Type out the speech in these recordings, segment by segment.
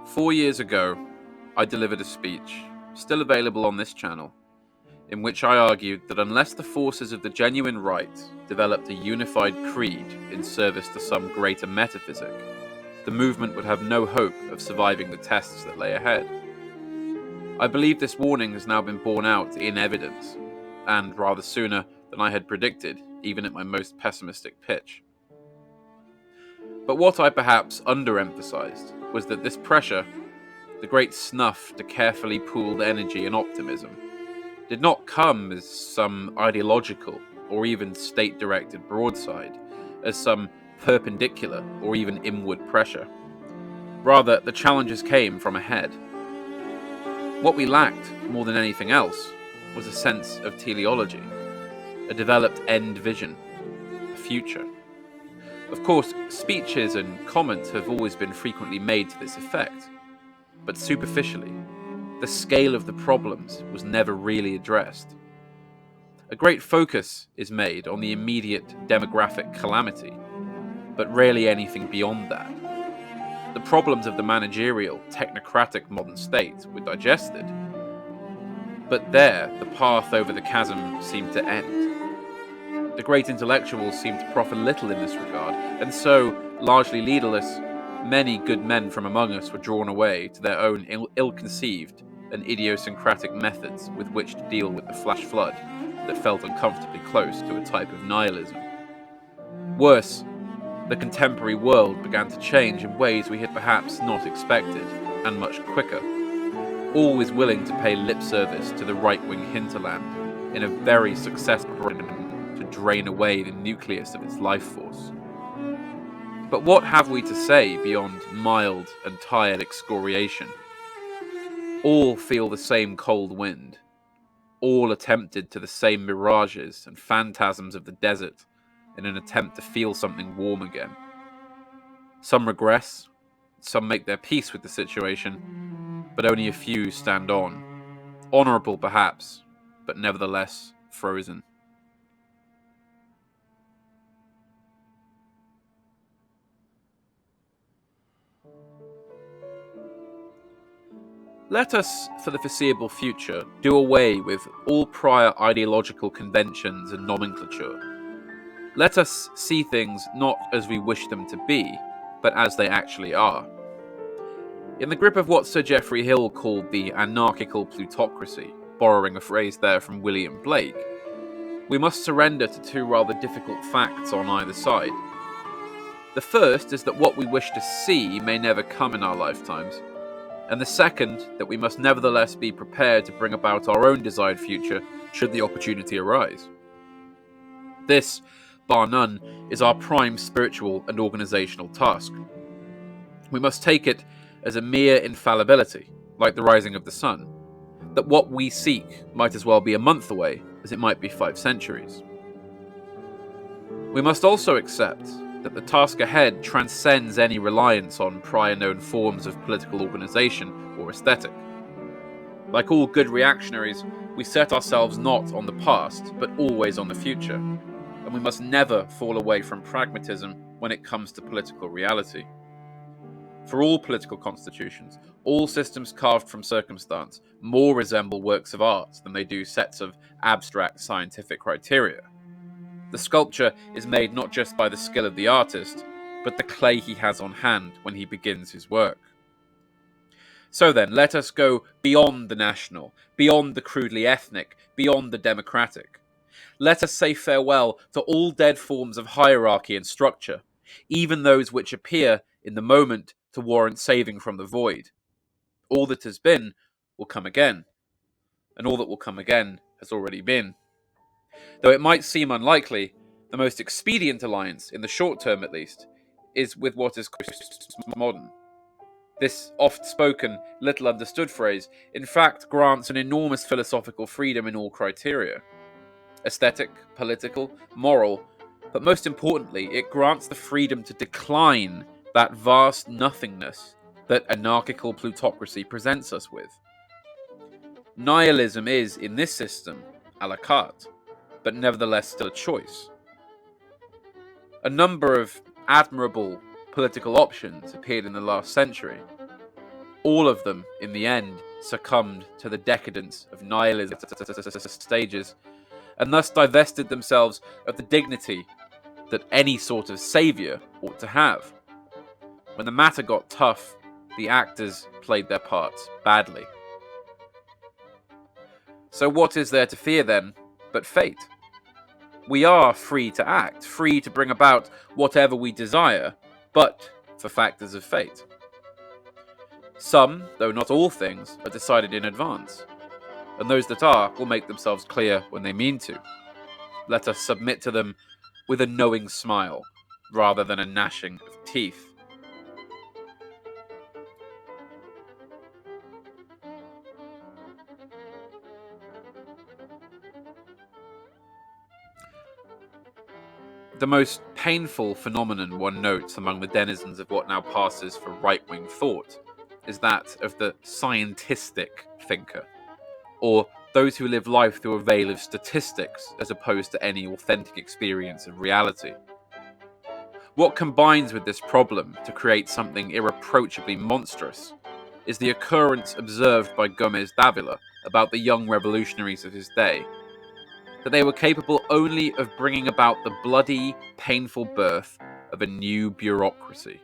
4 years ago, I delivered a speech, still available on this channel, in which I argued that unless the forces of the genuine right developed a unified creed in service to some greater metaphysic, the movement would have no hope of surviving the tests that lay ahead. I believe this warning has now been borne out in evidence, and rather sooner than I had predicted, even at my most pessimistic pitch. But what I perhaps underemphasized was that this pressure, the great snuff to carefully pooled energy and optimism, did not come as some ideological or even state-directed broadside, as some perpendicular or even inward pressure. Rather, the challenges came from ahead. What we lacked, more than anything else, was a sense of teleology, a developed end vision, a future. Of course, speeches and comments have always been frequently made to this effect, but superficially. The scale of the problems was never really addressed. A great focus is made on the immediate demographic calamity, but rarely anything beyond that. The problems of the managerial, technocratic modern state were digested, but there the path over the chasm seemed to end. The great intellectuals seemed to profit little in this regard, and so, largely leaderless, many good men from among us were drawn away to their own ill-conceived and idiosyncratic methods with which to deal with the flash flood that felt uncomfortably close to a type of nihilism. Worse, the contemporary world began to change in ways we had perhaps not expected, and much quicker, always willing to pay lip service to the right-wing hinterland in a very successful program to drain away the nucleus of its life force. But what have we to say beyond mild and tired excoriation? All feel the same cold wind. All attempted to the same mirages and phantasms of the desert in an attempt to feel something warm again. Some regress, some make their peace with the situation, but only a few stand on. Honorable perhaps, but nevertheless frozen. Let us, for the foreseeable future, do away with all prior ideological conventions and nomenclature. Let us see things not as we wish them to be, but as they actually are. In the grip of what Sir Geoffrey Hill called the anarchical plutocracy, borrowing a phrase there from William Blake, we must surrender to two rather difficult facts on either side. The first is that what we wish to see may never come in our lifetimes, and the second, that we must nevertheless be prepared to bring about our own desired future should the opportunity arise. This, bar none, is our prime spiritual and organizational task. We must take it as a mere infallibility, like the rising of the sun, that what we seek might as well be a month away as it might be 5 centuries. We must also accept that the task ahead transcends any reliance on prior known forms of political organization or aesthetic. Like all good reactionaries, we set ourselves not on the past, but always on the future, and we must never fall away from pragmatism when it comes to political reality. For all political constitutions, all systems carved from circumstance more resemble works of art than they do sets of abstract scientific criteria. The sculpture is made not just by the skill of the artist, but the clay he has on hand when he begins his work. So then, let us go beyond the national, beyond the crudely ethnic, beyond the democratic. Let us say farewell to all dead forms of hierarchy and structure, even those which appear, in the moment, to warrant saving from the void. All that has been will come again, and all that will come again has already been. Though it might seem unlikely, the most expedient alliance, in the short term at least, is with what is modern. This oft-spoken, little-understood phrase, in fact, grants an enormous philosophical freedom in all criteria. Aesthetic, political, moral, but most importantly, it grants the freedom to decline that vast nothingness that anarchical plutocracy presents us with. Nihilism is, in this system, à la carte, but nevertheless still a choice. A number of admirable political options appeared in the last century. All of them, in the end, succumbed to the decadence of nihilism stages, and thus divested themselves of the dignity that any sort of savior ought to have. When the matter got tough, the actors played their parts badly. So what is there to fear then but fate? We are free to act, free to bring about whatever we desire, but for factors of fate. Some, though not all things, are decided in advance, and those that are will make themselves clear when they mean to. Let us submit to them with a knowing smile, rather than a gnashing of teeth. The most painful phenomenon one notes among the denizens of what now passes for right-wing thought is that of the scientistic thinker, or those who live life through a veil of statistics as opposed to any authentic experience of reality. What combines with this problem to create something irreproachably monstrous is the occurrence observed by Gomez Davila about the young revolutionaries of his day, that they were capable only of bringing about the bloody, painful birth of a new bureaucracy.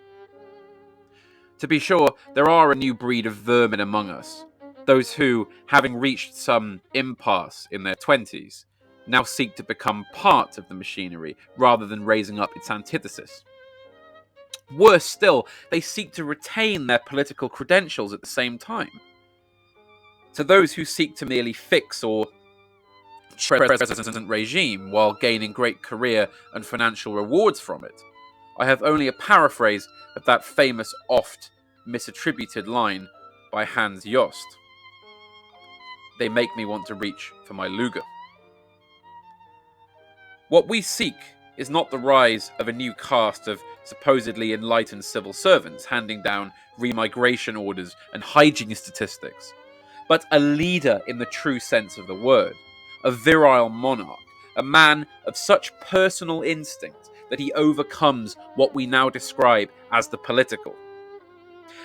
To be sure, there are a new breed of vermin among us, those who, having reached some impasse in their 20s, now seek to become part of the machinery rather than raising up its antithesis. Worse still, they seek to retain their political credentials at the same time. To those who seek to merely fix or present regime while gaining great career and financial rewards from it, I have only a paraphrase of that famous, oft misattributed line by Hans Jost. They make me want to reach for my Luger. What we seek is not the rise of a new caste of supposedly enlightened civil servants handing down remigration orders and hygiene statistics, but a leader in the true sense of the word, a virile monarch, a man of such personal instinct that he overcomes what we now describe as the political.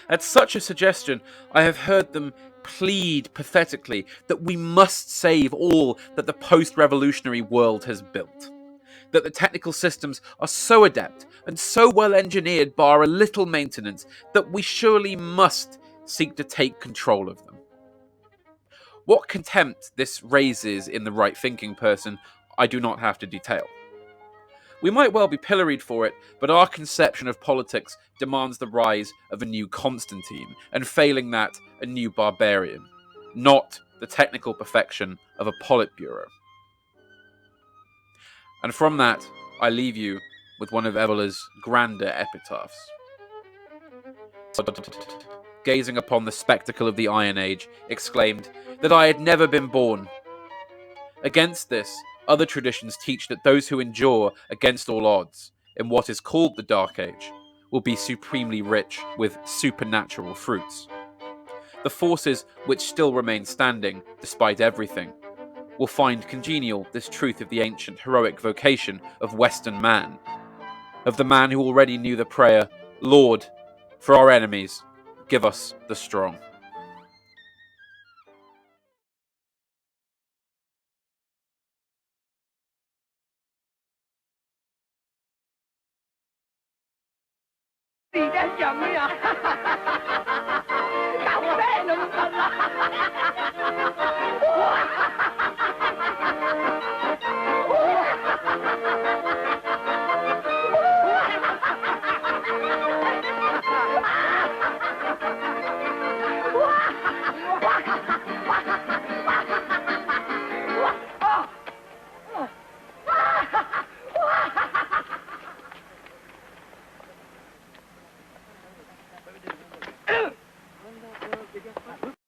At such a suggestion, I have heard them plead pathetically that we must save all that the post-revolutionary world has built, that the technical systems are so adept and so well engineered bar a little maintenance that we surely must seek to take control of them. What contempt this raises in the right-thinking person, I do not have to detail. We might well be pilloried for it, but our conception of politics demands the rise of a new Constantine, and failing that, a new barbarian, not the technical perfection of a Politburo. And from that, I leave you with one of Evola's grander epitaphs. Gazing upon the spectacle of the Iron Age, exclaimed that I had never been born. Against this, other traditions teach that those who endure against all odds in what is called the Dark Age will be supremely rich with supernatural fruits. The forces which still remain standing, despite everything, will find congenial this truth of the ancient heroic vocation of Western man, of the man who already knew the prayer, Lord, for our enemies, give us the strong.你在讲呀？